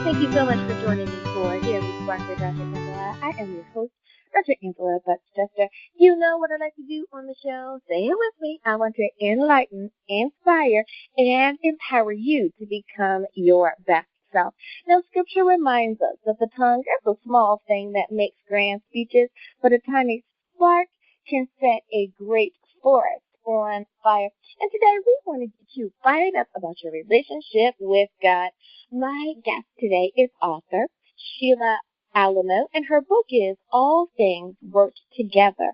Thank you so much for joining me for Daily Spark with Dr. Angela. I am your host, Dr. Angela Butchester. You know what I like to do on the show. Say it with me. I want to enlighten, inspire, and empower you to become your best self. Now, Scripture reminds us that the tongue is a small thing that makes grand speeches, but a tiny spark can set a great forest on fire. And today we want to get you fired up about your relationship with God. My guest today is author Sheila Alamo, and her book is All Things Work Together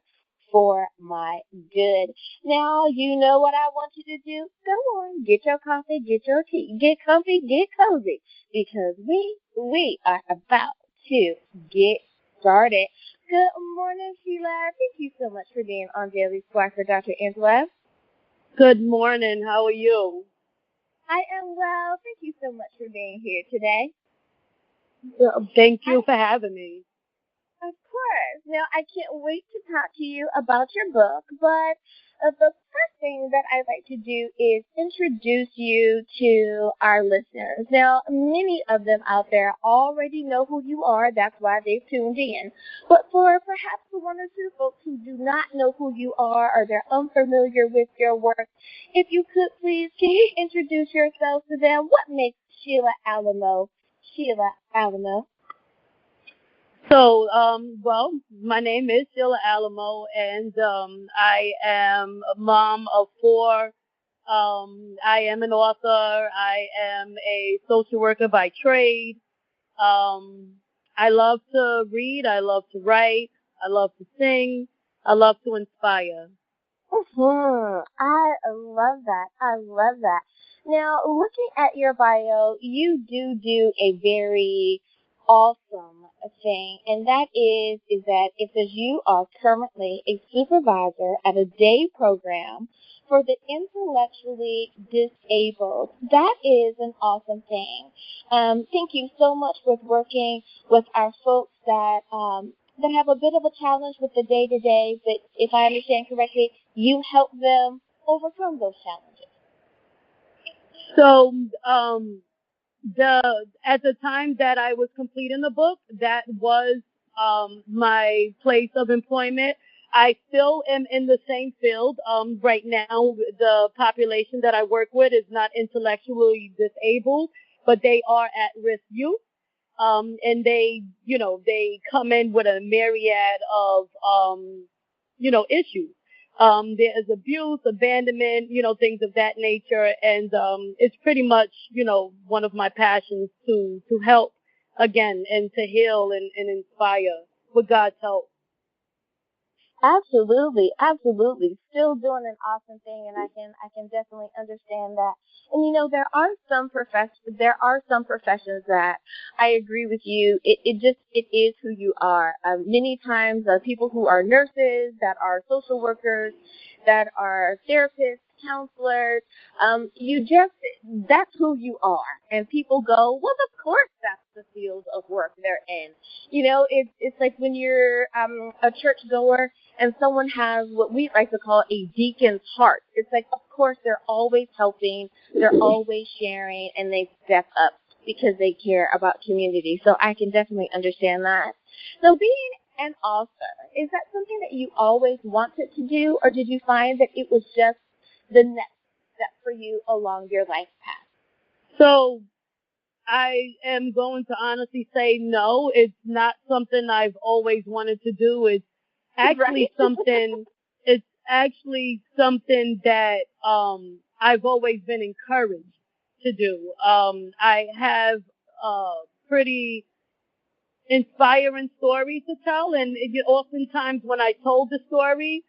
for My Good. Now, you know what I want you to do. Go on, get your coffee, get your tea, get comfy, get cozy, because we are about to get started. Good morning, Sheila. Thank you so much for being on Daily Spark for Dr. Angela. Good morning. How are you? I am well. Thank you so much for being here today. Thank you for having me. Of course. Now, I can't wait to talk to you about your book, but the first thing that I'd like to do is introduce you to our listeners. Now, many of them out there already know who you are. That's why they've tuned in. But for perhaps the one or two folks who do not know who you are or they're unfamiliar with your work, if you could please, can you introduce yourself to them? What makes Sheila Alamo Sheila Alamo? So, my name is Sheila Alamo, and I am a mom of four. I am an author. I am a social worker by trade. I love to read. I love to write. I love to sing. I love to inspire. I love that. I love that. Now, looking at your bio, you do a very awesome thing, and that is that it says you are currently a supervisor at a day program for the intellectually disabled. That is an awesome thing. Thank you so much for working with our folks that have a bit of a challenge with the day-to-day, but if I understand correctly, you help them overcome those challenges. So, at the time that I was completing the book, that was my place of employment. I still am in the same field. Right now, the population that I work with is not intellectually disabled, but they are at-risk youth. And they come in with a myriad of, issues. There is abuse, abandonment, things of that nature. And, it's pretty much, one of my passions to help again and to heal and inspire with God's help. Absolutely, absolutely. Still doing an awesome thing, and I can definitely understand that. And there are some professions that I agree with you. It is who you are. Many times, people who are nurses, that are social workers, that are therapists, counselors, that's who you are. And people go, well, of course that's the field of work they're in. It's like when you're a church goer and someone has what we like to call a deacon's heart. It's like, of course, they're always helping, they're always sharing, and they step up because they care about community. So I can definitely understand that. So being an author, is that something that you always wanted to do, or did you find that it was just the next step for you along your life path? So I am going to honestly say no, it's not something I've always wanted to do. It's actually something that I've always been encouraged to do. I have pretty inspiring stories to tell, and oftentimes when I told the story,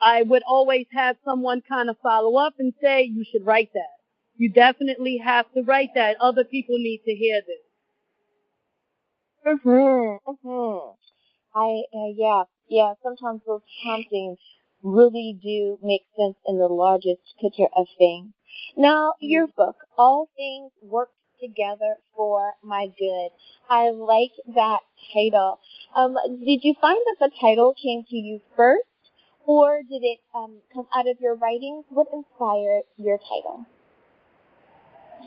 I would always have someone kind of follow up and say, you should write that. You definitely have to write that. Other people need to hear this. Yeah. Sometimes those promptings really do make sense in the largest picture of things. Now, your book, All Things Work Together for My Good. I like that title. Did you find that the title came to you first, or did it come out of your writings? What inspired your title?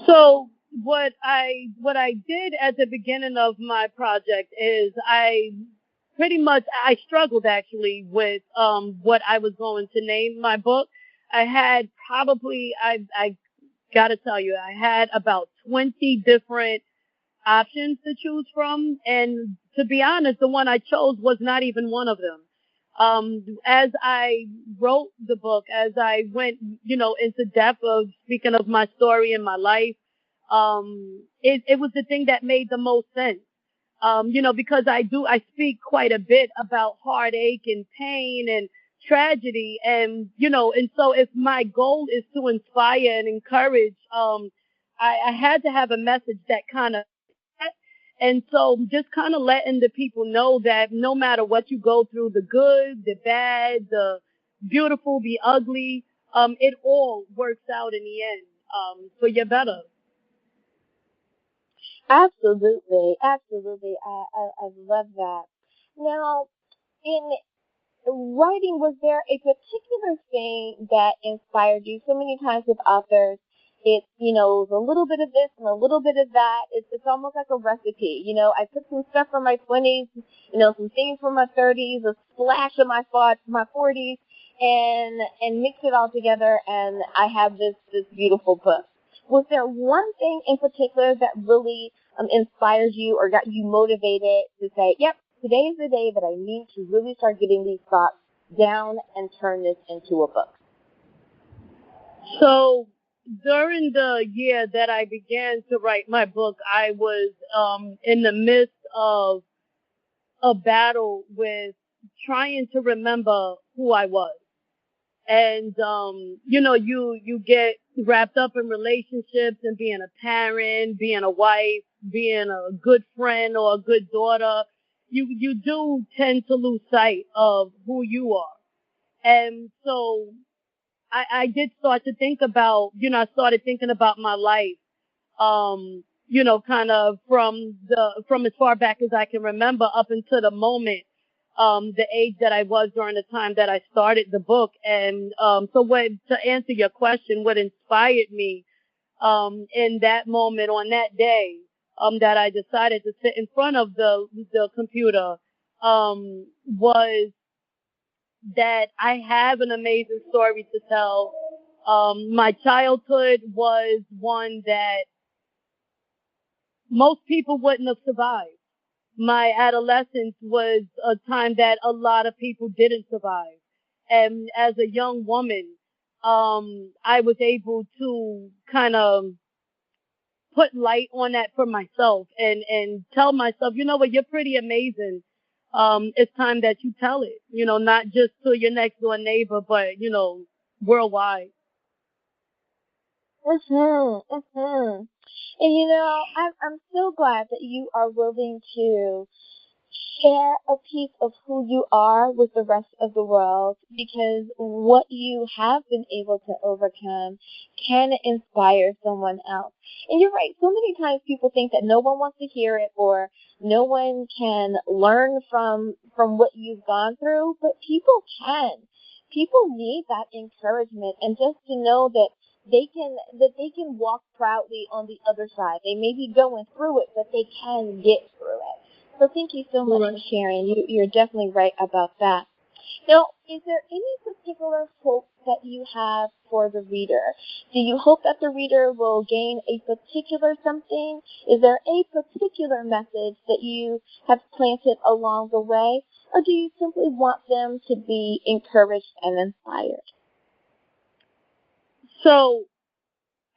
So what I did at the beginning of my project is I struggled actually with what I was going to name my book. I had probably I gotta tell you, I had about 20 different options to choose from, and to be honest, the one I chose was not even one of them. As I wrote the book, as I went, into depth of speaking of my story and my life, it was the thing that made the most sense. Because I speak quite a bit about heartache and pain and tragedy, and so if my goal is to inspire and encourage, I had to have a message that kind of, and so just kind of letting the people know that no matter what you go through, the good, the bad, the beautiful, the ugly, it all works out in the end, for your better. Absolutely, absolutely. I love that. Now, in writing, was there a particular thing that inspired you? So many times with authors, it's, a little bit of this and a little bit of that. It's almost like a recipe. I took some stuff from my 20s, some things from my 30s, a splash of my 40s, and mix it all together, and I have this beautiful book. Was there one thing in particular that really inspired you or got you motivated to say, yep, today is the day that I need to really start getting these thoughts down and turn this into a book? So during the year that I began to write my book, I was in the midst of a battle with trying to remember who I was. And you get wrapped up in relationships and being a parent, being a wife, being a good friend or a good daughter. You do tend to lose sight of who you are. And so I did start to think about, I started thinking about my life, kind of from as far back as I can remember up until the moment, the age that I was during the time that I started the book. And, to answer your question, what inspired me, in that moment on that day, that I decided to sit in front of the computer, was that I have an amazing story to tell. My childhood was one that most people wouldn't have survived. My adolescence was a time that a lot of people didn't survive. And as a young woman, I was able to kind of put light on that for myself and tell myself, you know what, you're pretty amazing. It's time that you tell it, not just to your next door neighbor, but, worldwide. Mhm, mhm. And I'm so glad that you are willing to share a piece of who you are with the rest of the world, because what you have been able to overcome can inspire someone else. And you're right, so many times people think that no one wants to hear it or no one can learn from what you've gone through, but people can. People need that encouragement, and just to know that they can walk proudly on the other side. They may be going through it, but they can get through it. So thank you so much Right. for sharing. You're definitely right about that. Now, is there any particular hope that you have for the reader? Do you hope that the reader will gain a particular something? Is there a particular message that you have planted along the way? Or do you simply want them to be encouraged and inspired? So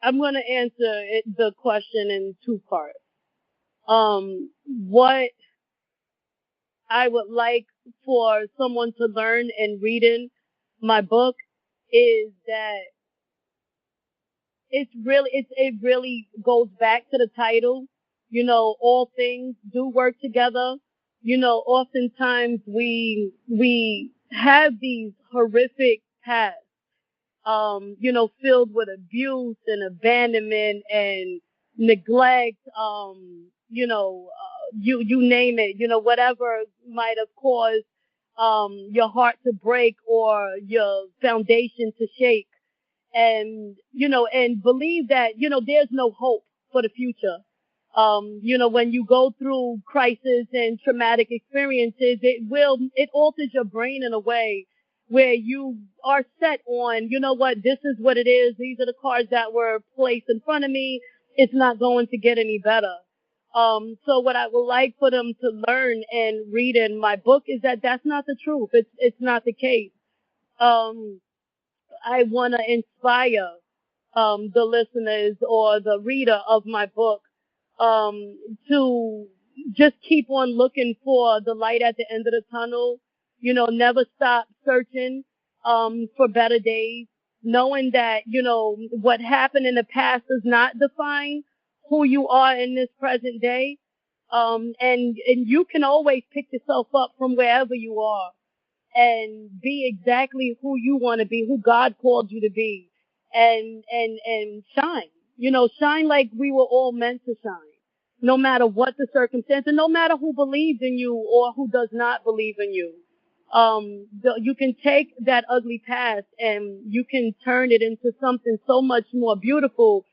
I'm going to answer the question in two parts. What I would like for someone to learn in reading my book is that it really goes back to the title. All things do work together. Oftentimes we have these horrific pasts, filled with abuse and abandonment and neglect, you name it, whatever might have caused, your heart to break or your foundation to shake. And, and believe that, there's no hope for the future. When you go through crisis and traumatic experiences, it alters your brain in a way where you are set on, you know what, this is what it is. These are the cards that were placed in front of me. It's not going to get any better. So what I would like for them to learn and read in my book is that that's not the truth. It's not the case. I want to inspire the listeners or the reader of my book to just keep on looking for the light at the end of the tunnel. Never stop searching for better days, knowing that, what happened in the past does not define who you are in this present day. And you can always pick yourself up from wherever you are and be exactly who you want to be, who God called you to be, and shine. Shine like we were all meant to shine, no matter what the circumstance, and no matter who believes in you or who does not believe in you. You can take that ugly past and you can turn it into something so much more beautiful.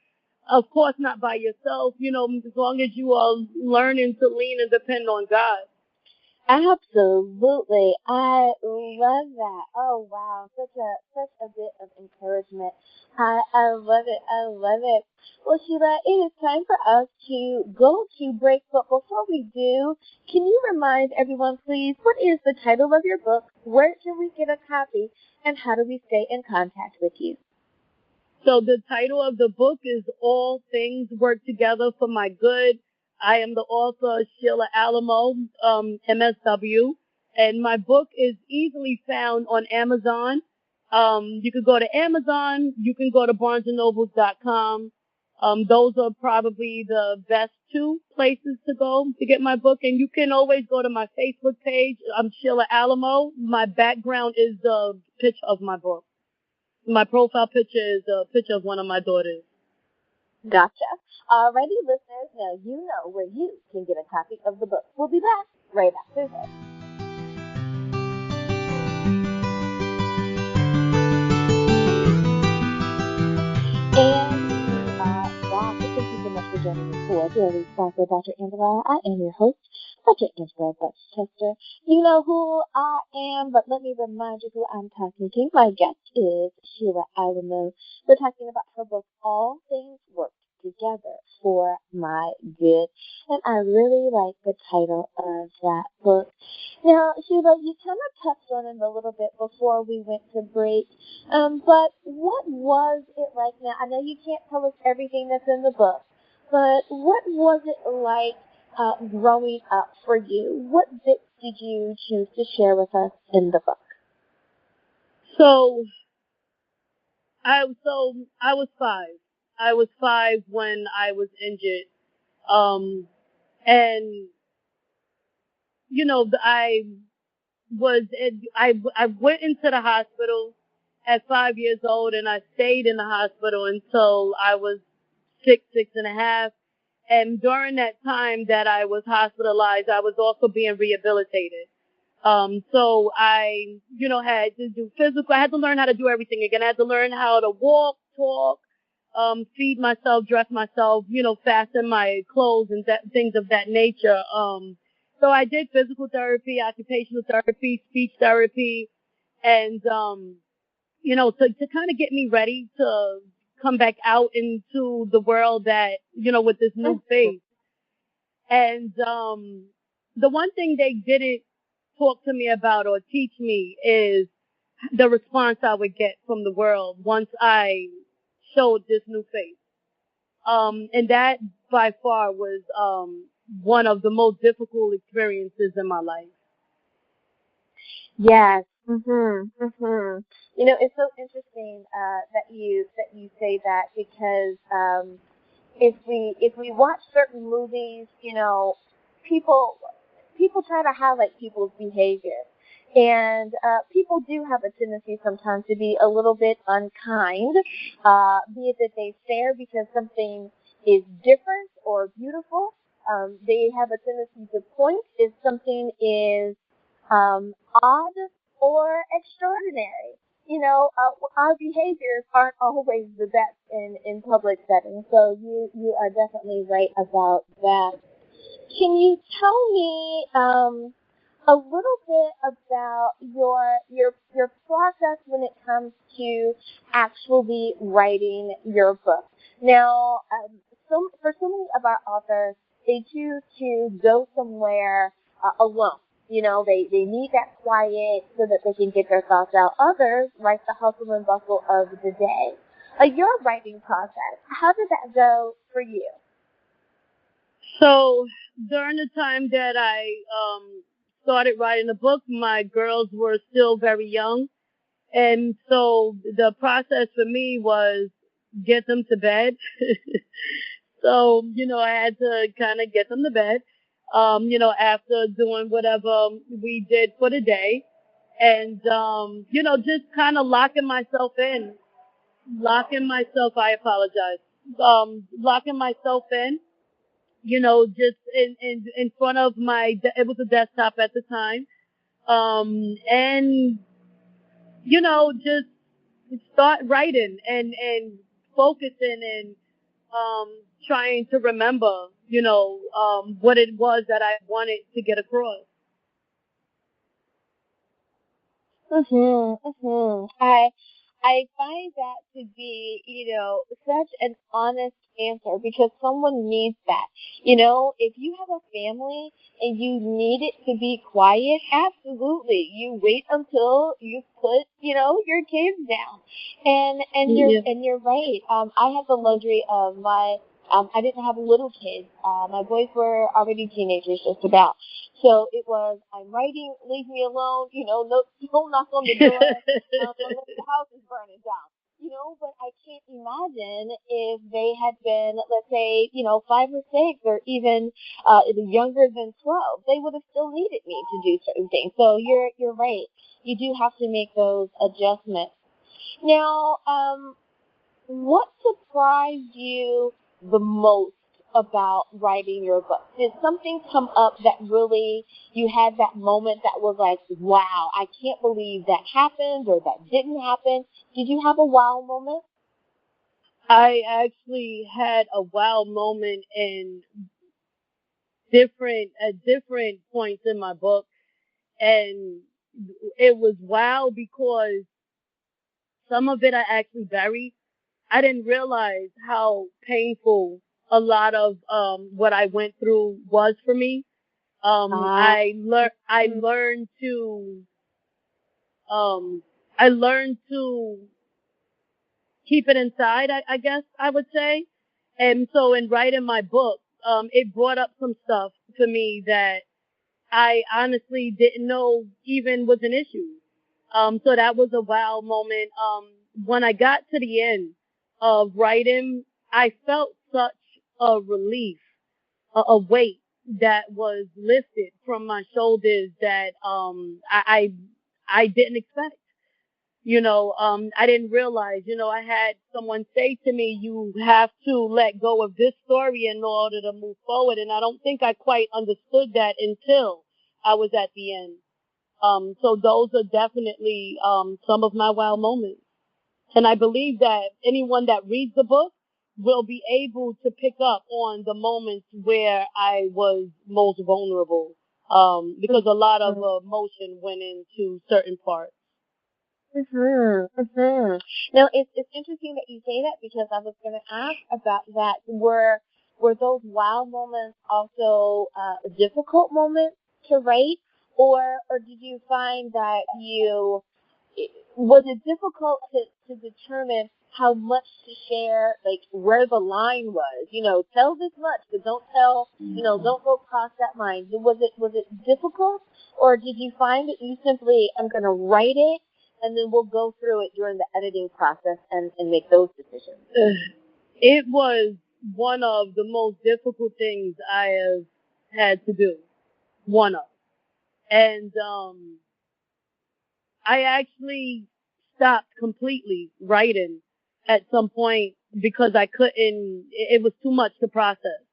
Of course, not by yourself, as long as you are learning to lean and depend on God. Absolutely. I love that. Oh wow, such a bit of encouragement. I love it. I love it. Well, Sheila, it is time for us to go to break, but before we do, can you remind everyone, please, what is the title of your book? Where can we get a copy? And how do we stay in contact with you? So the title of the book is All Things Work Together for My Good. I am the author, Sheila Alamo, MSW, and my book is easily found on Amazon. You can go to Amazon. You can go to BarnesandNobles.com. Those are probably the best two places to go to get my book. And you can always go to my Facebook page. I'm Sheila Alamo. My background is the picture of my book. My profile picture is a picture of one of my daughters. Gotcha. Alrighty, listeners, now you know where you can get a copy of the book. We'll be back right after this. And we are back. Thank you so much for joining me for Daily Spark with Dr. Angela. I am your host, Dr. Angela Butch-Chester. You know who I am, but let me remind you who I'm talking to. My guest is Sheila Alamo. We're talking about her book, All Things Work Together for My Good. And I really like the title of that book. Now, Sheila, you kind of touched on it a little bit before we went to break. But what was it like now? I know you can't tell us everything that's in the book, but what was it like growing up for you? What bits did you choose to share with us in the book? So I was 5. I was 5 when I was injured. And I went into the hospital at 5 years old, and I stayed in the hospital until I was 6.5. And during that time that I was hospitalized, I was also being rehabilitated. So I, had to do physical. I had to learn how to do everything again. I had to learn how to walk, talk, feed myself, dress myself, fasten my clothes and things of that nature. So I did physical therapy, occupational therapy, speech therapy, and, to kind of get me ready to come back out into the world that, with this new face. And, the one thing they didn't talk to me about or teach me is the response I would get from the world once I showed this new face. And that by far was, one of the most difficult experiences in my life. Yes. It's so interesting that you say that because if we watch certain movies, people try to highlight people's behavior, and people do have a tendency sometimes to be a little bit unkind, be it that they stare because something is different or beautiful. They have a tendency to point if something is odd or extraordinary. our behaviors aren't always the best in public settings. So you are definitely right about that. Can you tell me a little bit about your process when it comes to actually writing your book? Now, for so many of our authors, they choose to go somewhere alone. They need that quiet so that they can get their thoughts out. Others like the hustle and bustle of the day. Your writing process, how did that go for you? So during the time that I started writing the book, my girls were still very young. And so the process for me was get them to bed. So, I had to kind of get them to bed, after doing whatever we did for the day. And, just kind of I apologize, locking myself in, just in front of it was a desktop at the time. And, just start writing and focusing and, trying to remember, what it was that I wanted to get across. I find that to be, such an honest answer because someone needs that. If you have a family and you need it to be quiet, absolutely. You wait until you put, your kids down. And you're right. I have the luxury of I didn't have little kids. My boys were already teenagers just about. So it was, I'm writing, leave me alone, no, don't knock on the door, unless the house is burning down. But I can't imagine if they had been, let's say, 5 or 6 or even younger than 12, they would have still needed me to do certain things. So you're right. You do have to make those adjustments. Now, what surprised you the most about writing your book? Did something come up that really, you had that moment that was like, wow, I can't believe that happened or that didn't happen? Did you have a wow moment? I actually had a wow moment in different points in my book, and it was wow because some of it I actually buried. I didn't realize how painful a lot of what I went through was for me. I learned to um I learned to keep it inside, I guess I would say. And so in writing my book, it brought up some stuff for me that I honestly didn't know even was an issue. So that was a wow moment. When I got to the end of writing, I felt such a relief, a weight that was lifted from my shoulders that, I didn't expect. I didn't realize, I had someone say to me, you have to let go of this story in order to move forward. And I don't think I quite understood that until I was at the end. So those are definitely, some of my wow moments. And I believe that anyone that reads the book will be able to pick up on the moments where I was most vulnerable. Because a lot of emotion went into certain parts. Now, it's interesting that you say that because I was going to ask about that. Were those wow moments also difficult moments to write, or did you find that was it difficult to determine how much to share, like where the line was? Tell this much, but don't tell, don't go past that line. Was it difficult, or did you find that you simply, I'm going to write it, and then we'll go through it during the editing process and make those decisions? It was one of the most difficult things I have had to do. One of. And I actually stopped completely writing at some point because I couldn't, it was too much to process.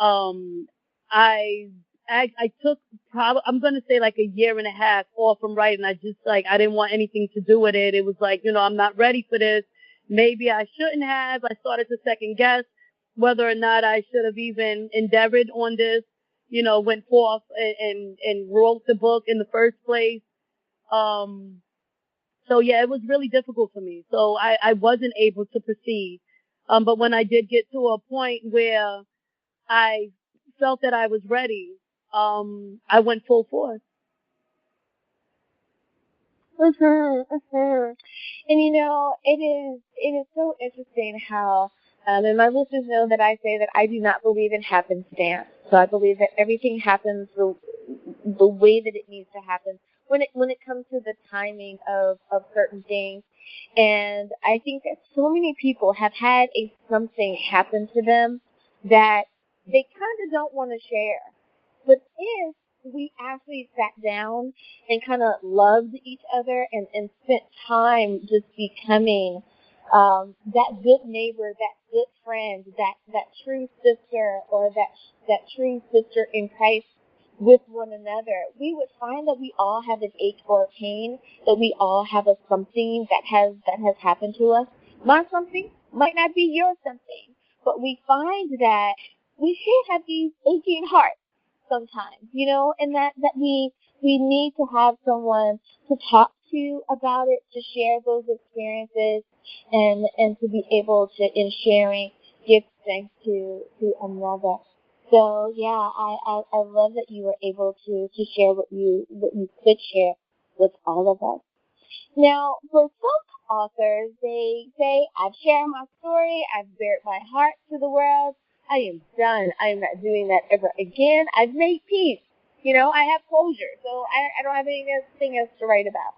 Um, I I took probably, I'm going to say like a year and a half off from writing. I just like, I didn't want anything to do with it. It was like, I'm not ready for this. Maybe I shouldn't have. I started to second guess whether or not I should have even endeavored on this, went forth and wrote the book in the first place. So yeah, it was really difficult for me. So I wasn't able to proceed. But when I did get to a point where I felt that I was ready, I went full force. And it is so interesting how, and my listeners know that I say that I do not believe in happenstance. So I believe that everything happens the way that it needs to happen when it comes to the timing of certain things. And I think that so many people have had something happen to them that they kind of don't want to share. But if we actually sat down and kind of loved each other and spent time just becoming that good neighbor, that good friend, that true sister, or that true sister in Christ with one another, we would find that we all have an ache or a pain, that we all have a something that has happened to us. My something might not be your something, but we find that we still have these aching hearts sometimes, and that we need to have someone to talk to about it, to share those experiences, and to be able to, in sharing, give thanks to another. So yeah, I love that you were able to share what you could share with all of us. Now, for some authors, they say, I've shared my story, I've bared my heart to the world, I am done. I am not doing that ever again. I've made peace. I have closure, so I don't have anything else to write about.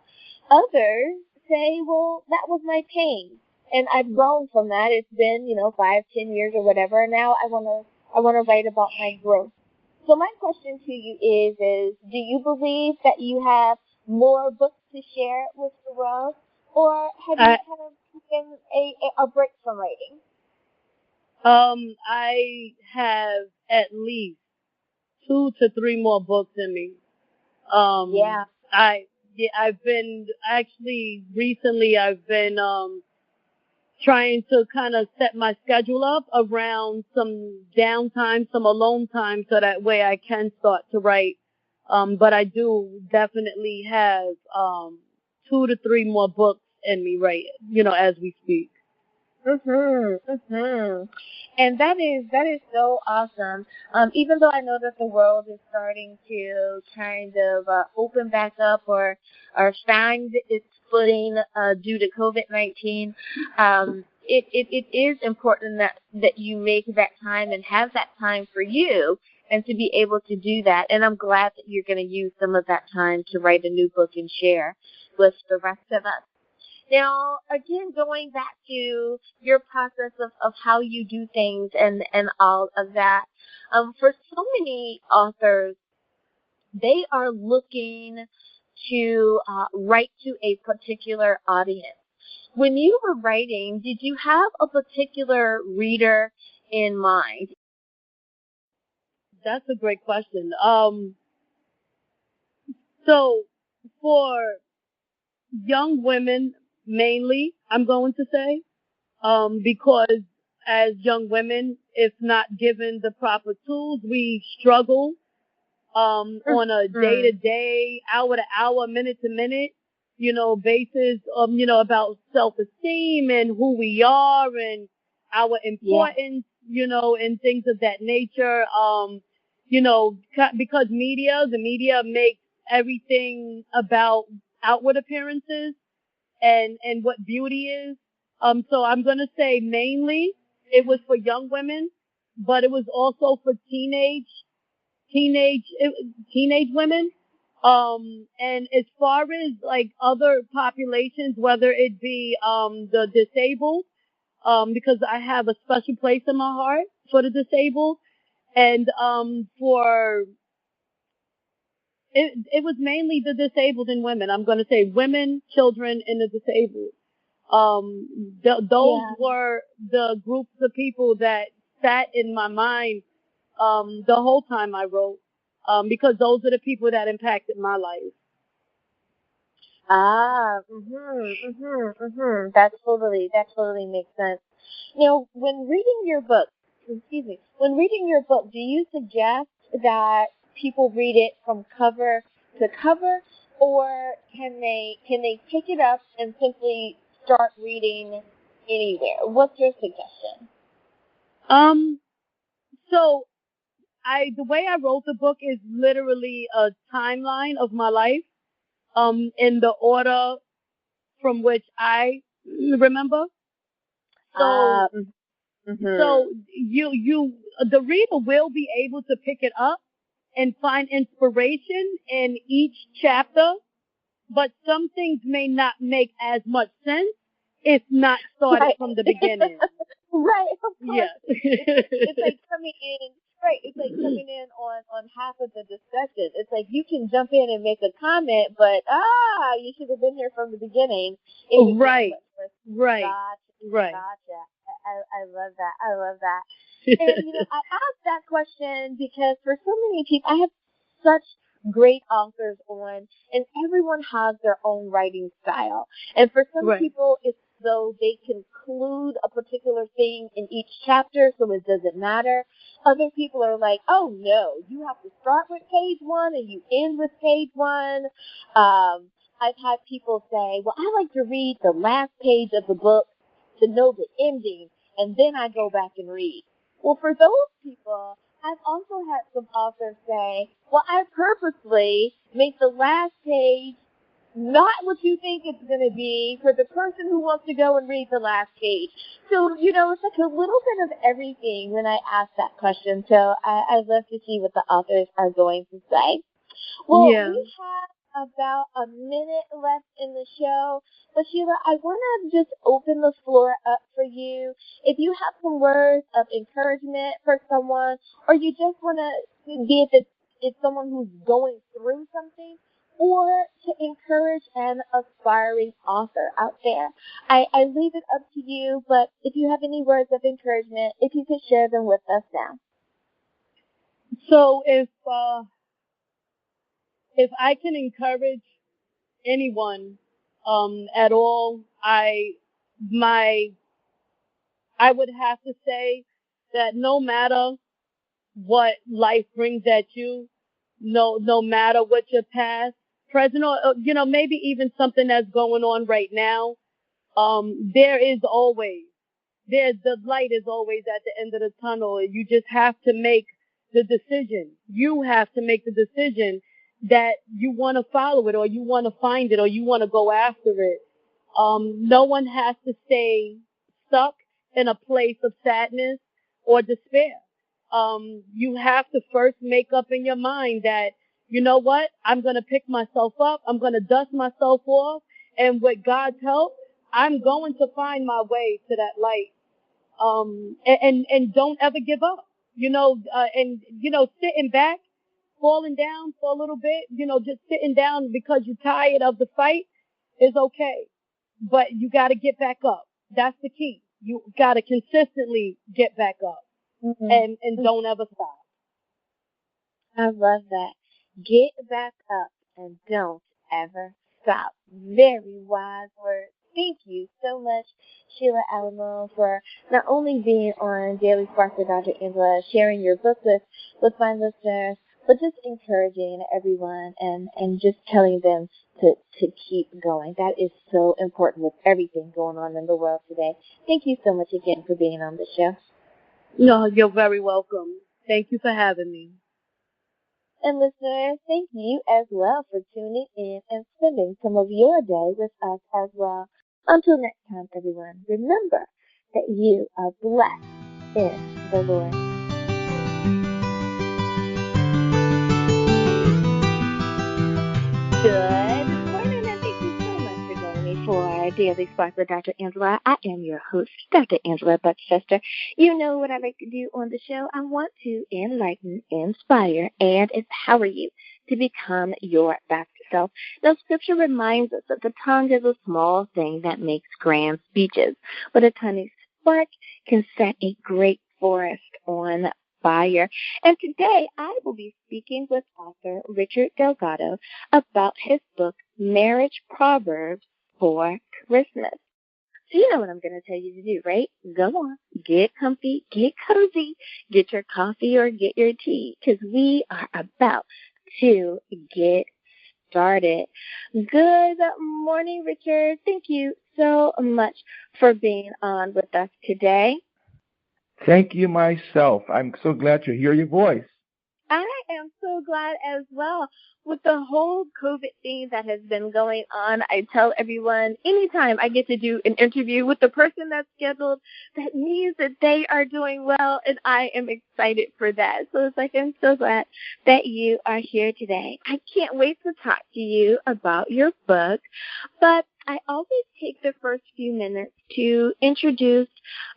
Others say, well, that was my pain, and I've grown from that. It's been, 5, 10 years or whatever, and now I wanna write about my growth. So my question to you is do you believe that you have more books to share with the world, or have you kind of taken a break from writing? I have at least 2 to 3 more books in me. Yeah. I've been actually recently. I've been trying to kind of set my schedule up around some downtime, some alone time, so that way I can start to write. But I do definitely have 2 to 3 more books in me, right? As we speak. And that is so awesome. Even though I know that the world is starting to kind of open back up or find its footing due to COVID-19, it is important that you make that time and have that time for you and to be able to do that. And I'm glad that you're going to use some of that time to write a new book and share with the rest of us. Now, again, going back to your process of how you do things and all of that, for so many authors, they are looking to write to a particular audience. When you were writing, did you have a particular reader in mind? That's a great question. So for young women mainly, I'm going to say, because as young women, if not given the proper tools, we struggle on a day to day, hour to hour, minute to minute, basis, about self esteem and who we are and our importance, and things of that nature. Because the media makes everything about outward appearances and what beauty is. So I'm going to say mainly it was for young women, but it was also for teenage teenage women. And as far as like other populations, whether it be the disabled, because I have a special place in my heart for the disabled, and for it was mainly the disabled and women. I'm going to say women, children, and the disabled. Those were the groups of people that sat in my mind the whole time I wrote. because those are the people that impacted my life. That totally makes sense. You know, when reading your book, do you suggest that people read it from cover to cover, or can they pick it up and simply start reading anywhere? What's your suggestion? So the way I wrote the book is literally a timeline of my life, in the order from which I remember. So, so the reader will be able to pick it up and find inspiration in each chapter, but some things may not make as much sense if not started from the beginning. Right, of course. Yeah. It's like coming in, right, it's like coming in on half of the discussion. It's like you can jump in and make a comment, but you should have been here from the beginning. Right. Gotcha. I love that. And, I asked that question because for so many people, I have such great authors on, and everyone has their own writing style. And for some people, it's though they conclude a particular thing in each chapter, so it doesn't matter. Other people are like, oh no, you have to start with page 1 and you end with page 1. I've had people say, well, I like to read the last page of the book to know the ending, and then I go back and read. Well, for those people, I've also had some authors say, well, I purposely make the last page not what you think it's going to be for the person who wants to go and read the last page. So, it's like a little bit of everything when I ask that question. So I'd love to see what the authors are going to say. Well, we have about a minute left in the show. But Sheila, I want to just open the floor up for you. If you have some words of encouragement for someone, or you just want to be if it's someone who's going through something, or to encourage an aspiring author out there, I leave it up to you. But if you have any words of encouragement, if you could share them with us now. So if I can encourage anyone at all, I would have to say that no matter what life brings at you, no matter what your past, present, or maybe even something that's going on right now, the light is always at the end of the tunnel. You just have to make the decision. You have to make the decision that you want to follow it, or you want to find it, or you want to go after it. No one has to stay stuck in a place of sadness or despair. You have to first make up in your mind that, you know what, I'm going to pick myself up. I'm going to dust myself off. And with God's help, I'm going to find my way to that light. And don't ever give up, sitting back, falling down for a little bit, just sitting down because you're tired of the fight is okay. But you got to get back up. That's the key. You got to consistently get back up and don't ever stop. I love that. Get back up and don't ever stop. Very wise words. Thank you so much, Sheila Alamo, for not only being on Daily Spark with Dr. Angela, sharing your book with my listeners, but just encouraging everyone and just telling them to keep going. That is so important with everything going on in the world today. Thank you so much again for being on the show. No, you're very welcome. Thank you for having me. And listeners, thank you as well for tuning in and spending some of your day with us as well. Until next time, everyone, remember that you are blessed in the Lord. Good morning, and thank you so much for joining me for Daily Spark with Dr. Angela. I am your host, Dr. Angela Buckchester. You know what I like to do on the show. I want to enlighten, inspire, and empower you to become your best self. Now, Scripture reminds us that the tongue is a small thing that makes grand speeches, but a tiny spark can set a great forest on inspire. And today I will be speaking with author Richard Delgado about his book, Marriage Proverbs for Christmas. So you know what I'm going to tell you to do, right? Go on, get comfy, get cozy, get your coffee or get your tea, because we are about to get started. Good morning, Richard. Thank you so much for being on with us today. Thank you myself. I'm so glad to hear your voice. I am so glad as well. With the whole COVID thing that has been going on, I tell everyone anytime I get to do an interview with the person that's scheduled, that means that they are doing well, and I am excited for that. So it's like I'm so glad that you are here today. I can't wait to talk to you about your book, but I always take the first few minutes to introduce,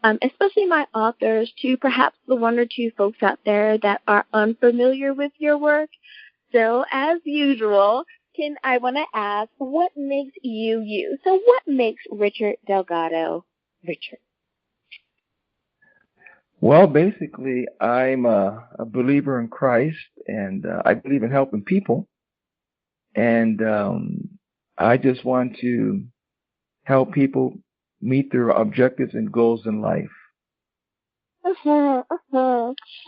especially my authors, to perhaps the one or two folks out there that are unfamiliar with your work. So, as usual, I want to ask, what makes you you? So, what makes Richard Delgado Richard? Well, basically, I'm a believer in Christ, and I believe in helping people. And I just want to help people meet their objectives and goals in life. You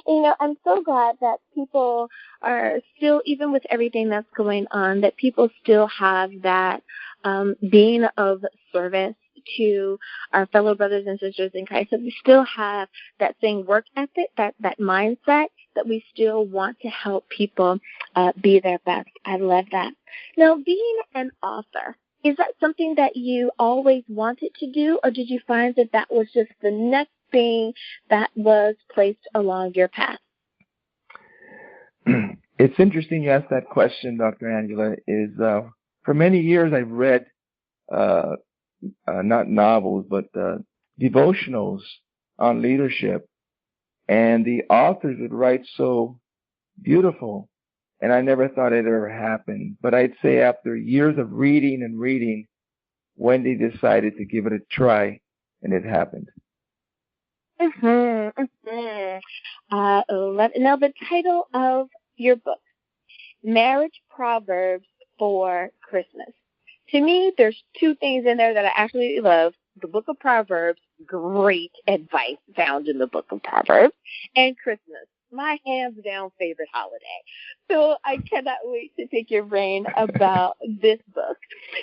know, I'm so glad that people are still, even with everything that's going on, that people still have that being of service to our fellow brothers and sisters in Christ. That we still have that same work ethic, that mindset, that we still want to help people be their best. I love that. Now, being an author, is that something that you always wanted to do, or did you find that that was just the next thing that was placed along your path? It's interesting you asked that question, Dr. Angela. For many years I've read not novels, but devotionals on leadership, and the authors would write so beautiful, and I never thought it ever happened. But I'd say after years of reading and reading, Wendy decided to give it a try, and it happened. Now, the title of your book, Marriage Proverbs for Christmas. To me, there's two things in there that I absolutely love. The book of Proverbs, great advice found in the book of Proverbs, and Christmas, my hands-down favorite holiday. So I cannot wait to pick your brain about this book.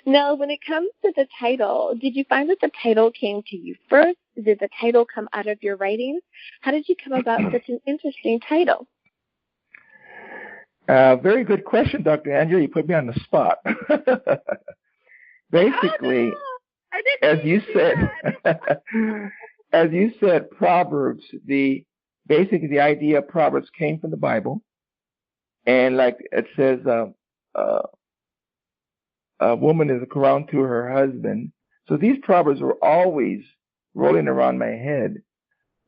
Now, when it comes to the title, did you find that the title came to you first? Did the title come out of your writings? How did you come about such an interesting title? Very good question, Dr. Angela. You put me on the spot. Basically, as you said, Proverbs, the idea of Proverbs came from the Bible. And like it says, a woman is crowned to her husband. So these Proverbs were always rolling around my head.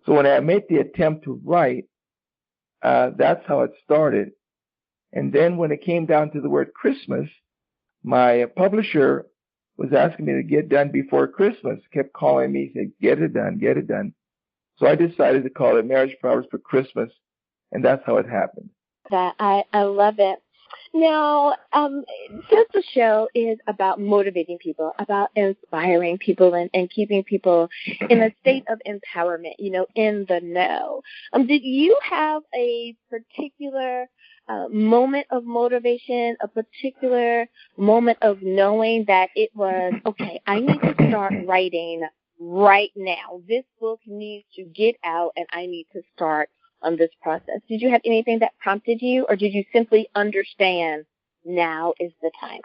So when I made the attempt to write, that's how it started. And then when it came down to the word Christmas, my publisher was asking me to get done before Christmas, kept calling me, said, get it done, get it done. So I decided to call it Marriage Proverbs for Christmas, and that's how it happened. I love it. Now, since the show is about motivating people, about inspiring people and keeping people in a state of empowerment, you know, in the know, did you have a particular moment of motivation, a particular moment of knowing that it was, okay, I need to start writing right now. This book needs to get out and I need to start on this process? Did you have anything that prompted you, or did you simply understand now is the time?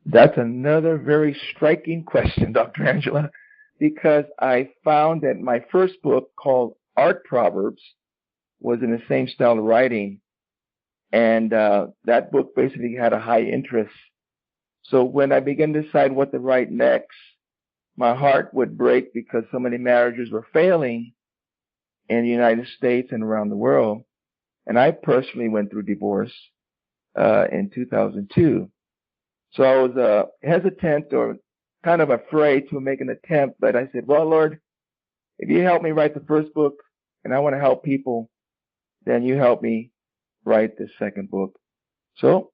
That's another very striking question, Dr. Angela, because I found that my first book called Art Proverbs was in the same style of writing, and that book basically had a high interest. So when I began to decide what to write next, my heart would break because so many marriages were failing in the United States and around the world. And I personally went through divorce in 2002. So I was hesitant or kind of afraid to make an attempt, but I said, well, Lord, if you help me write the first book and I want to help people, then you help me write the second book. So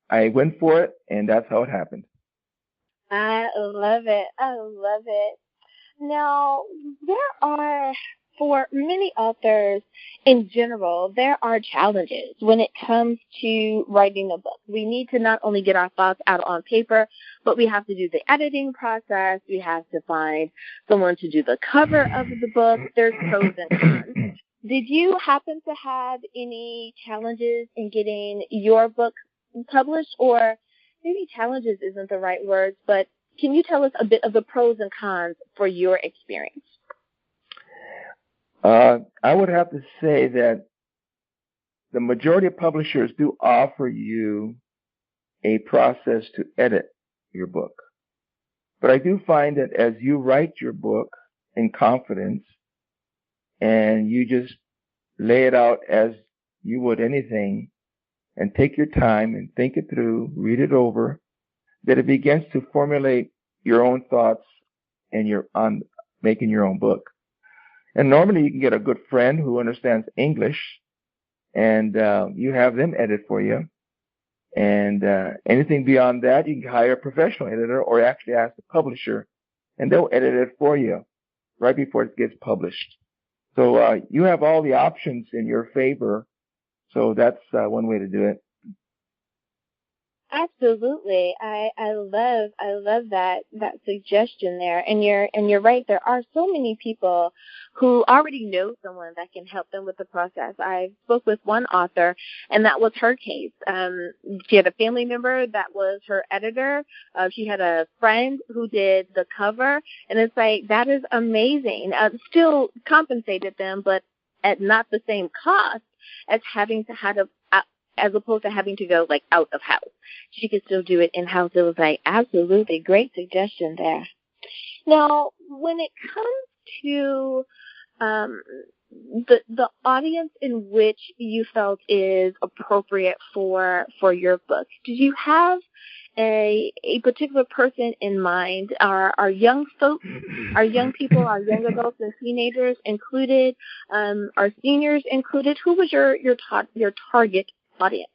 I went for it, and that's how it happened. I love it. I love it. Now, there are, for many authors in general, there are challenges when it comes to writing a book. We need to not only get our thoughts out on paper, but we have to do the editing process. We have to find someone to do the cover of the book. There's pros and cons. Did you happen to have any challenges in getting your book published? Or maybe challenges isn't the right word, but can you tell us a bit of the pros and cons for your experience? I would have to say that the majority of publishers do offer you a process to edit your book. But I do find that as you write your book in confidence and you just lay it out as you would anything and take your time and think it through, read it over, that it begins to formulate your own thoughts and you're on making your own book. And normally you can get a good friend who understands English and you have them edit for you. And anything beyond that, you can hire a professional editor or actually ask the publisher, and they'll edit it for you right before it gets published. So you have all the options in your favor. So that's one way to do it. Absolutely. I love that suggestion there. And you're right, there are so many people who already know someone that can help them with the process. I spoke with one author, and that was her case. She had a family member that was her editor. She had a friend who did the cover, and it's like, that is amazing. Still compensated them, but at not the same cost as having to as opposed to having to go like out of house. She could still do it in house. It was like, absolutely great suggestion there. Now, when it comes to the audience in which you felt is appropriate for your book, did you have a particular person in mind? Are young folks, are young people, are young adults and teenagers included? Are seniors included? Who was your target audience?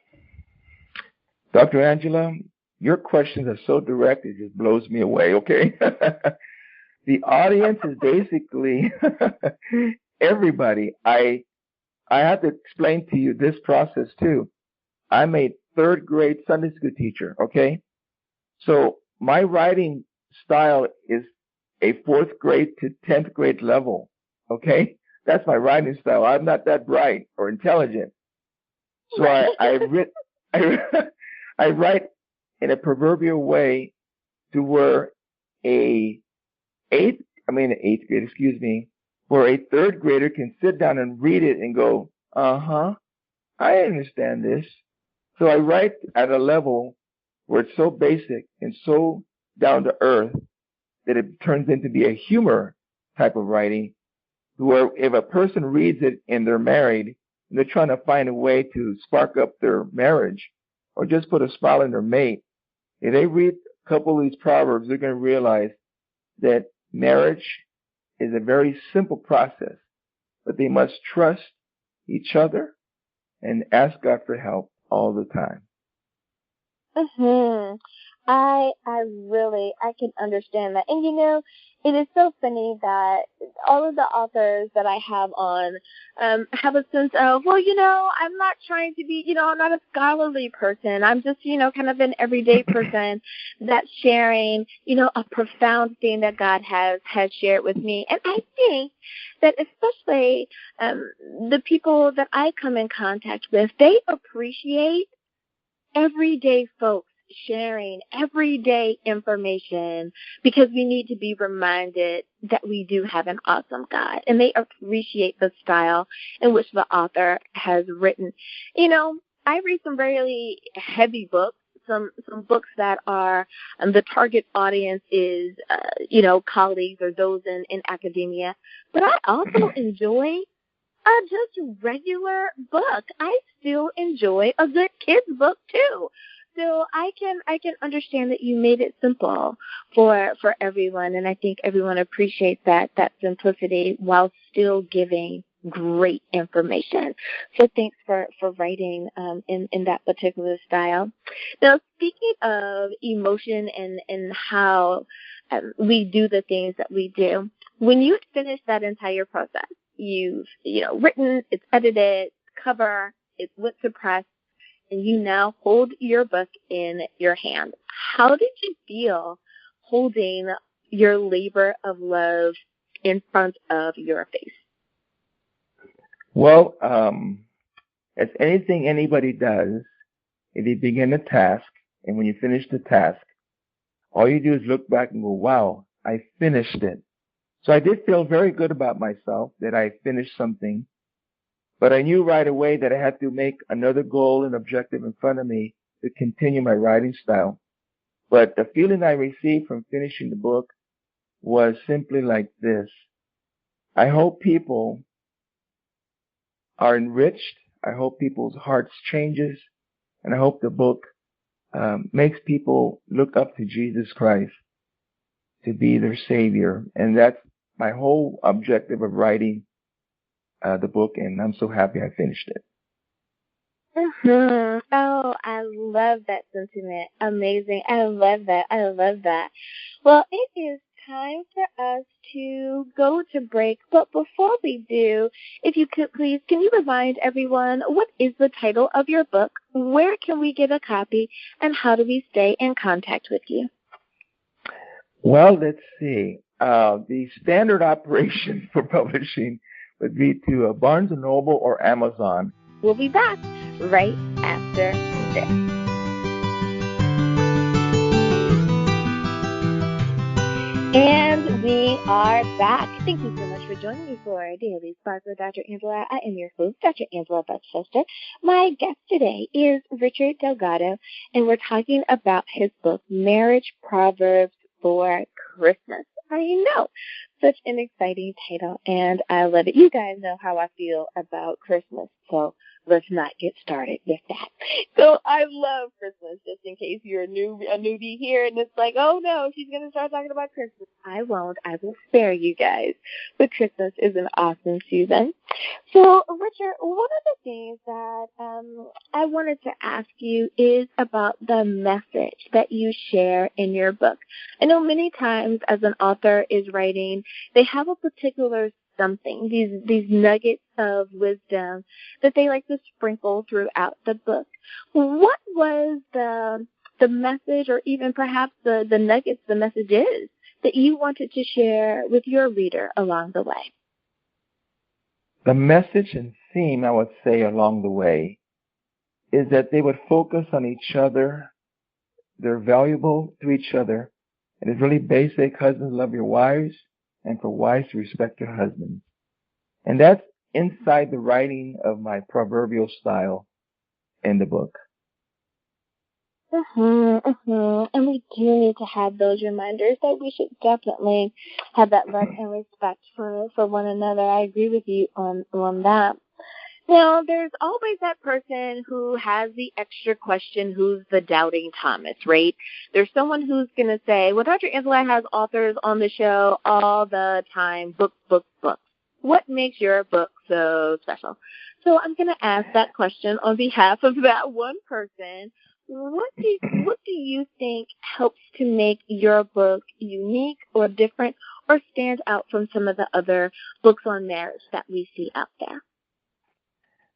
Dr. Angela, your questions are so direct, it just blows me away, okay? The audience is basically everybody. I have to explain to you this process too. I'm a third grade Sunday school teacher, okay? So my writing style is a fourth grade to 10th grade level, okay? That's my writing style. I'm not that bright or intelligent. So I write in a proverbial way to where where a third grader can sit down and read it and go, I understand this. So I write at a level where it's so basic and so down to earth that it turns into be a humor type of writing, where if a person reads it and they're married and they're trying to find a way to spark up their marriage or just put a smile on their mate, if they read a couple of these proverbs, they're going to realize that marriage is a very simple process, but they must trust each other and ask God for help all the time. I can understand that. And it is so funny that all of the authors that I have on have a sense of, I'm not trying to be, I'm not a scholarly person. I'm just, kind of an everyday person that's sharing, a profound thing that God has shared with me. And I think that especially the people that I come in contact with, they appreciate everyday folks sharing everyday information, because we need to be reminded that we do have an awesome God, and they appreciate the style in which the author has written. I read some really heavy books, some books that are the target audience is colleagues or those in academia, but I also enjoy just regular book. I still enjoy a good kid's book too. So I can understand that you made it simple for everyone, and I think everyone appreciates that simplicity while still giving great information. So thanks for writing in that particular style. Now, speaking of emotion and how we do the things that we do, when you finish that entire process, you've written, it's edited, cover, it's went to press, and you now hold your book in your hand. How did you feel holding your labor of love in front of your face? Well, as anything anybody does, if you begin a task, and when you finish the task, all you do is look back and go, wow, I finished it. So I did feel very good about myself that I finished something, but I knew right away that I had to make another goal and objective in front of me to continue my writing style. But the feeling I received from finishing the book was simply like this. I hope people are enriched. I hope people's hearts changes. And I hope the book makes people look up to Jesus Christ to be their Savior. And that's my whole objective of writing the book. And I'm so happy I finished it. Mm-hmm. Oh, I love that sentiment. Amazing. I love that. I love that. Well, it is time for us to go to break. But before we do, if you could please, can you remind everyone what is the title of your book? Where can we get a copy? And how do we stay in contact with you? Well, let's see. The standard operation for publishing would be to Barnes & Noble or Amazon. We'll be back right after this. And we are back. Thank you so much for joining me for Daily Spark with Dr. Angela. I am your host, Dr. Angela Butchester. My guest today is Richard Delgado, and we're talking about his book, Marriage Proverbs for Christmas. I know, such an exciting title, and I love it. You guys know how I feel about Christmas, so let's not get started with that. So I love Christmas, just in case you're a newbie here and it's like, oh no, she's going to start talking about Christmas. I won't. I will spare you guys. But Christmas is an awesome season. So, Richard, one of the things that I wanted to ask you is about the message that you share in your book. I know many times as an author is writing, they have a particular something, these nuggets of wisdom that they like to sprinkle throughout the book. What was the message, or even perhaps the nuggets, the messages that you wanted to share with your reader along the way? The message and theme, I would say, along the way is that they would focus on each other. They're valuable to each other. And it's really basic. Husbands, love your wives, and for wives to respect your husbands. And that's inside the writing of my proverbial style in the book. And we do need to have those reminders that we should definitely have that love and respect for one another. I agree with you on that. Now, there's always that person who has the extra question, who's the doubting Thomas, right? There's someone who's going to say, well, Dr. Angela has authors on the show all the time, books. What makes your book so special? So I'm going to ask that question on behalf of that one person. What do you think helps to make your book unique or different or stand out from some of the other books on marriage that we see out there?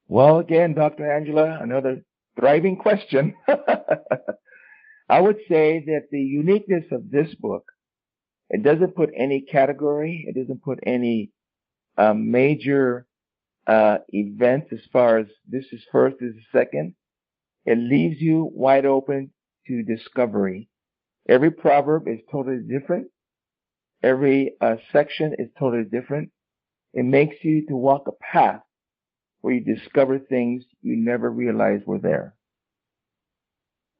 Well, again, Dr. Angela, another thriving question. I would say that the uniqueness of this book, it doesn't put any category, it doesn't put any major events as far as this is first, this is second. It leaves you wide open to discovery. Every proverb is totally different. Every section is totally different. It makes you to walk a path where you discover things you never realized were there.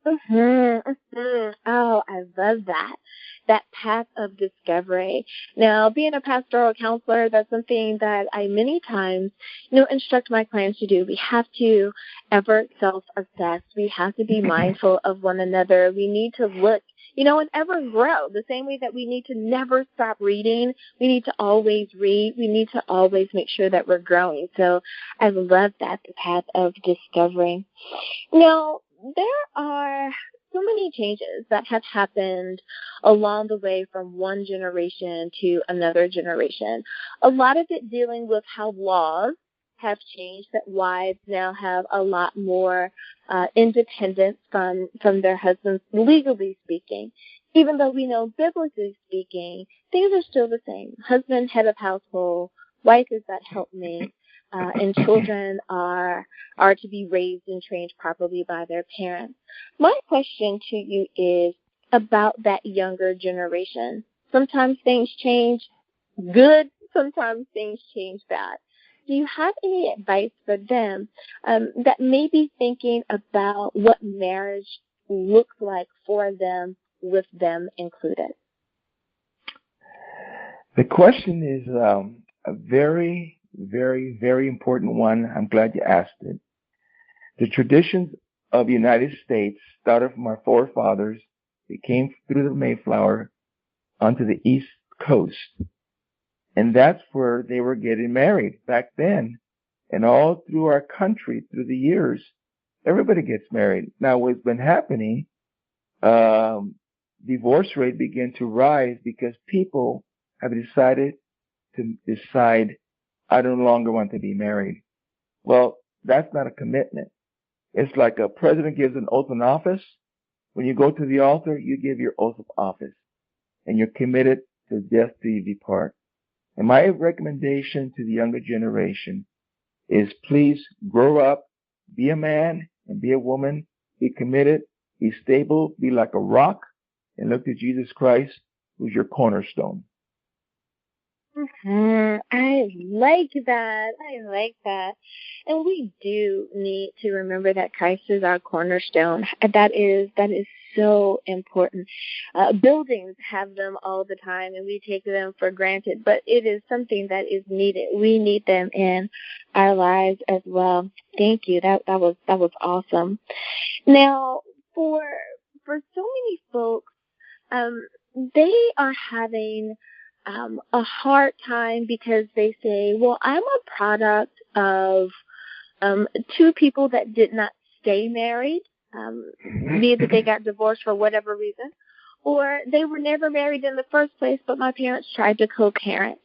Oh, I love that path of discovery. Now, being a pastoral counselor, that's something that I many times, instruct my clients to do. We have to ever self-assess. We have to be mindful of one another. We need to look, and ever grow. The same way that we need to never stop reading, we need to always read. We need to always make sure that we're growing. So I love that, the path of discovery. Now, there are so many changes that have happened along the way from one generation to another generation. A lot of it dealing with how laws have changed, that wives now have a lot more independence from their husbands, legally speaking. Even though we know biblically speaking, things are still the same. Husband, head of household, wife is that helpmate, and children are to be raised and trained properly by their parents. My question to you is about that younger generation. Sometimes things change good, sometimes things change bad. Do you have any advice for them that may be thinking about what marriage looks like for them, with them included? The question is a very, very, very important one. I'm glad you asked it. The traditions of the United States started from our forefathers. They came through the Mayflower onto the East Coast. And that's where they were getting married back then. And all through our country, through the years, everybody gets married. Now, what's been happening, divorce rate began to rise because people have decided I no longer want to be married. Well, that's not a commitment. It's like a president gives an oath of office. When you go to the altar, you give your oath of office, and you're committed to death till you depart. And my recommendation to the younger generation is please grow up, be a man and be a woman, be committed, be stable, be like a rock, and look to Jesus Christ, who's your cornerstone. I like that. I like that. And we do need to remember that Christ is our cornerstone. That is so important. Buildings have them all the time, and we take them for granted, but it is something that is needed. We need them in our lives as well. Thank you. That was awesome. Now, for so many folks, they are having a hard time because they say, well, I'm a product of two people that did not stay married, be it that they got divorced for whatever reason, or they were never married in the first place, but my parents tried to co-parent.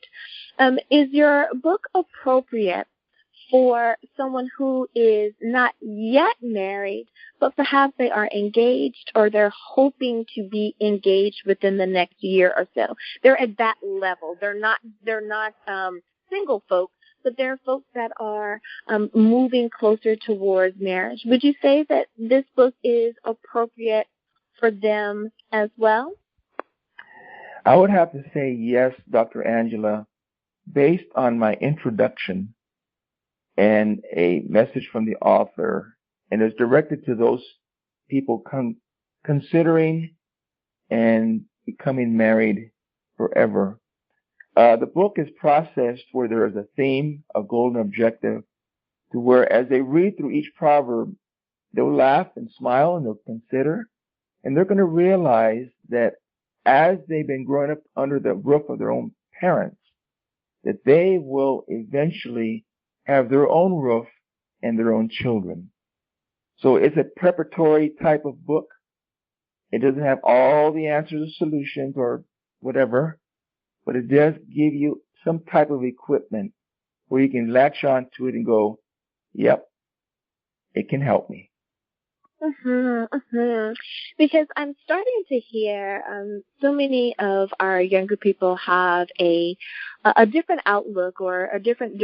Is your book appropriate for someone who is not yet married, but perhaps they are engaged or they're hoping to be engaged within the next year or so? They're at that level. They're not single folks, but they're folks that are moving closer towards marriage. Would you say that this book is appropriate for them as well? I would have to say yes, Dr. Angela, based on my introduction and a message from the author, and it's directed to those people considering and becoming married forever. The book is processed where there is a theme, a golden objective, to where as they read through each proverb, they'll laugh and smile and they'll consider, and they're going to realize that as they've been growing up under the roof of their own parents, that they will eventually have their own roof and their own children. So it's a preparatory type of book. It doesn't have all the answers or solutions or whatever, but it does give you some type of equipment where you can latch on to it and go, yep, it can help me. Because I'm starting to hear so many of our younger people have a different outlook or a different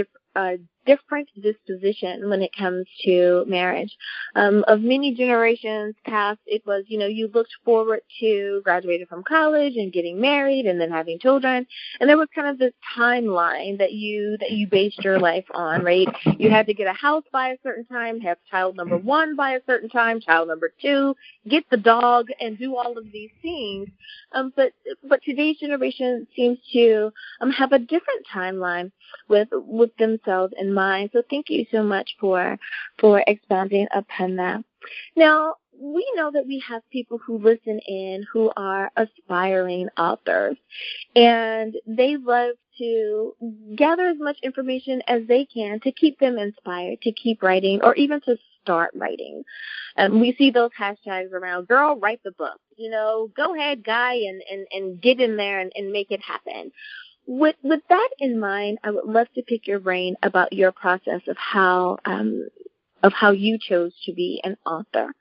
disposition when it comes to marriage. Of many generations past, it was, you looked forward to graduating from college and getting married and then having children. And there was kind of this timeline that you based your life on, right? You had to get a house by a certain time, have child number 1 by a certain time, child number 2, get the dog, and do all of these things. But today's generation seems to have a different timeline with themselves in mind. So thank you so much for expounding upon that. Now, we know that we have people who listen in who are aspiring authors, and they love to gather as much information as they can to keep them inspired, to keep writing, or even to start writing. We see those hashtags around, girl, write the book. Go ahead, guy, and get in there and make it happen. With that in mind, I would love to pick your brain about your process of how you chose to be an author.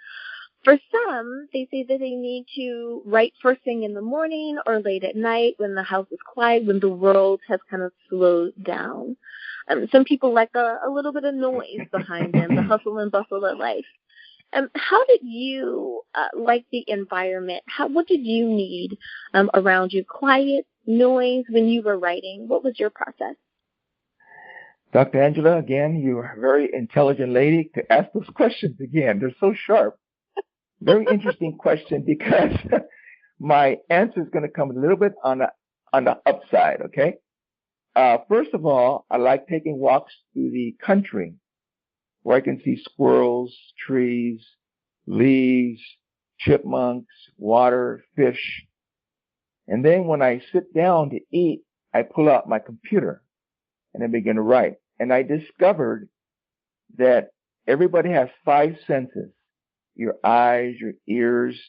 For some, they say that they need to write first thing in the morning or late at night when the house is quiet, when the world has kind of slowed down. Some people like a little bit of noise behind them, the hustle and bustle of life. How did you like the environment? What did you need around you? Quiet, noise when you were writing? What was your process? Dr. Angela, again, you're a very intelligent lady to ask those questions again. They're so sharp. Very interesting question, because my answer is going to come a little bit on the upside, okay? First of all, I like taking walks through the country where I can see squirrels, trees, leaves, chipmunks, water, fish. And then when I sit down to eat, I pull out my computer and I begin to write. And I discovered that everybody has 5 senses: your eyes, your ears,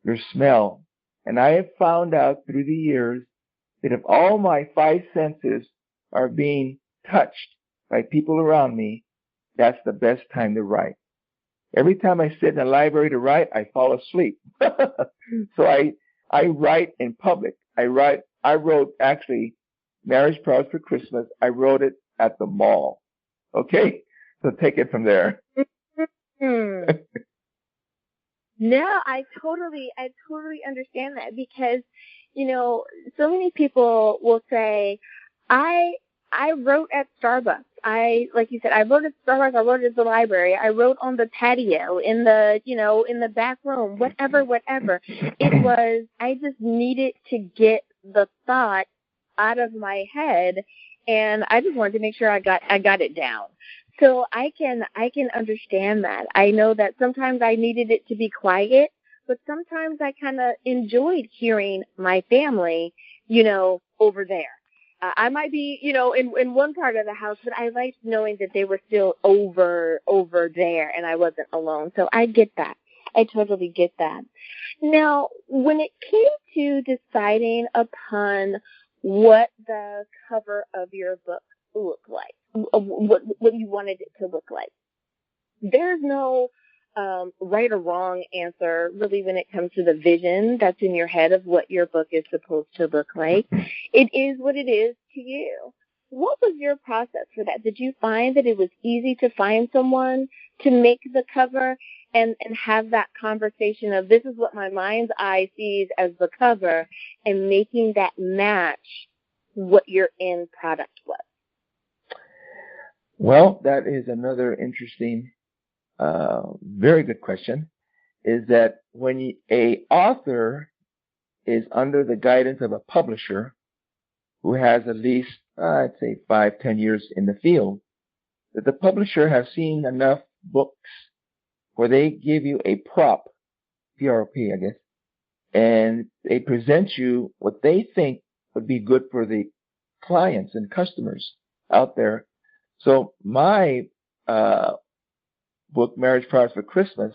your smell. And I have found out through the years that if all my 5 senses are being touched by people around me, that's the best time to write. Every time I sit in the library to write, I fall asleep. So I write in public. I wrote actually Marriage Proverbs for Christmas. I wrote it at the mall. Okay? So take it from there. No, I totally understand that, because, so many people will say, I wrote at Starbucks. Like you said, I wrote at Starbucks. I wrote at the library. I wrote on the patio, in the back room, whatever. It was, I just needed to get the thought out of my head, and I just wanted to make sure I got it down. So I can understand that. I know that sometimes I needed it to be quiet, but sometimes I kind of enjoyed hearing my family, over there. I might be, in one part of the house, but I liked knowing that they were still over there and I wasn't alone. So I get that. I totally get that. Now, when it came to deciding upon what the cover of your book looked like, what you wanted it to look like, there's no right or wrong answer really when it comes to the vision that's in your head of what your book is supposed to look like. It is what it is to you. What was your process for that? Did you find that it was easy to find someone to make the cover and have that conversation of, this is what my mind's eye sees as the cover, and making that match what your end product was? Well, that is another interesting, very good question, is that when a author is under the guidance of a publisher who has at least, I'd say 5-10 years in the field, that the publisher has seen enough books where they give you a prop, P-R-O-P, I guess, and they present you what they think would be good for the clients and customers out there. So my book, Marriage Proverbs for Christmas,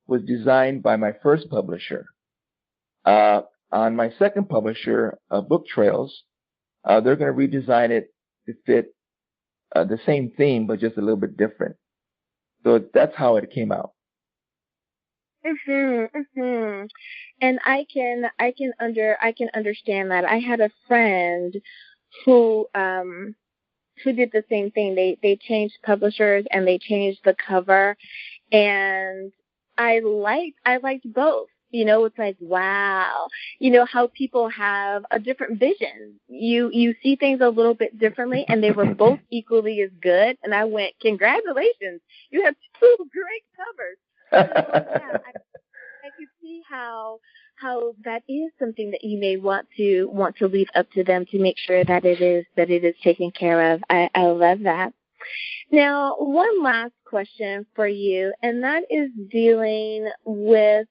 was designed by my first publisher. On my second publisher, Book Trails, they're going to redesign it to fit the same theme, but just a little bit different. So that's how it came out. And I can understand that. I had a friend who did the same thing. They changed publishers and they changed the cover, and I liked both. It's like, wow, how people have a different vision. You see things a little bit differently, and they were both equally as good. And I went, congratulations, you have 2 great covers. Yeah, I could see how that is something that you may want to leave up to them to make sure that it is taken care of. I love that. Now, one last question for you, and that is dealing with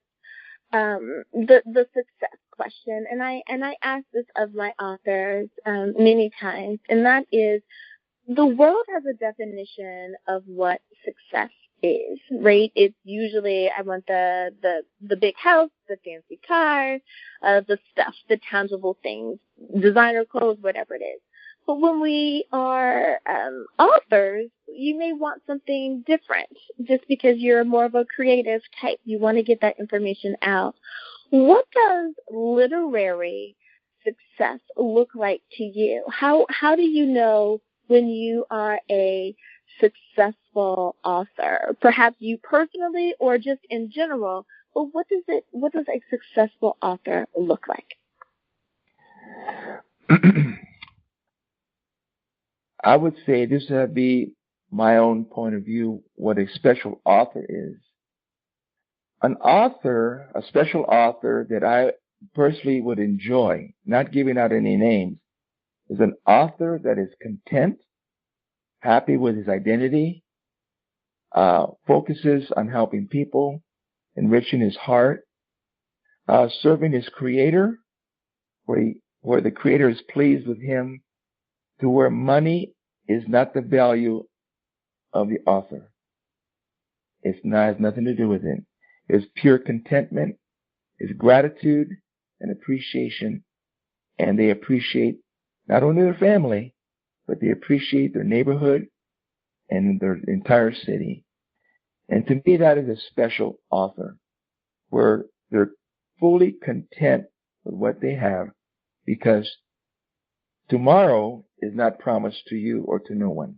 the success question. And I ask this of my authors many times, and that is, the world has a definition of what success is, right? It's usually, I want the big house, the fancy car, the stuff, the tangible things, designer clothes, whatever it is. But when we are authors, you may want something different just because you're more of a creative type. You want to get that information out. What does literary success look like to you? How do you know when you are a successful author? Perhaps you personally or just in general, but what does a successful author look like? I would say this would be my own point of view, what a special author is. An author, a special author that I personally would enjoy, not giving out any names, is an author that is content, happy with his identity, focuses on helping people, enriching his heart, serving his creator, where the creator is pleased with him, to where money is not the value of the author. Has nothing to do with it. It's pure contentment, it's gratitude and appreciation, and they appreciate not only their family, but they appreciate their neighborhood and their entire city. And to me, that is a special author, where they're fully content with what they have, because tomorrow is not promised to you or to no one.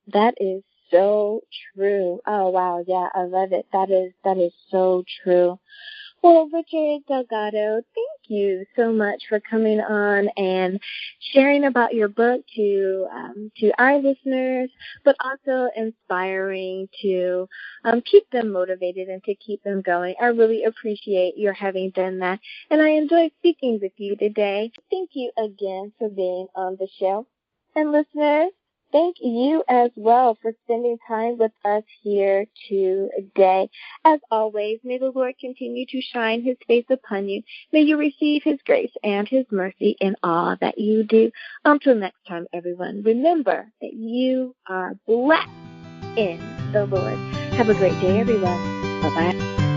That is so true. Oh, wow. Yeah, I love it. That is so true. Well, Richard Delgado, thank you so much for coming on and sharing about your book to our listeners, but also inspiring to keep them motivated and to keep them going. I really appreciate your having done that, and I enjoyed speaking with you today. Thank you again for being on the show. And listeners, thank you as well for spending time with us here today. As always, may the Lord continue to shine his face upon you. May you receive his grace and his mercy in all that you do. Until next time, everyone, remember that you are blessed in the Lord. Have a great day, everyone. Bye-bye.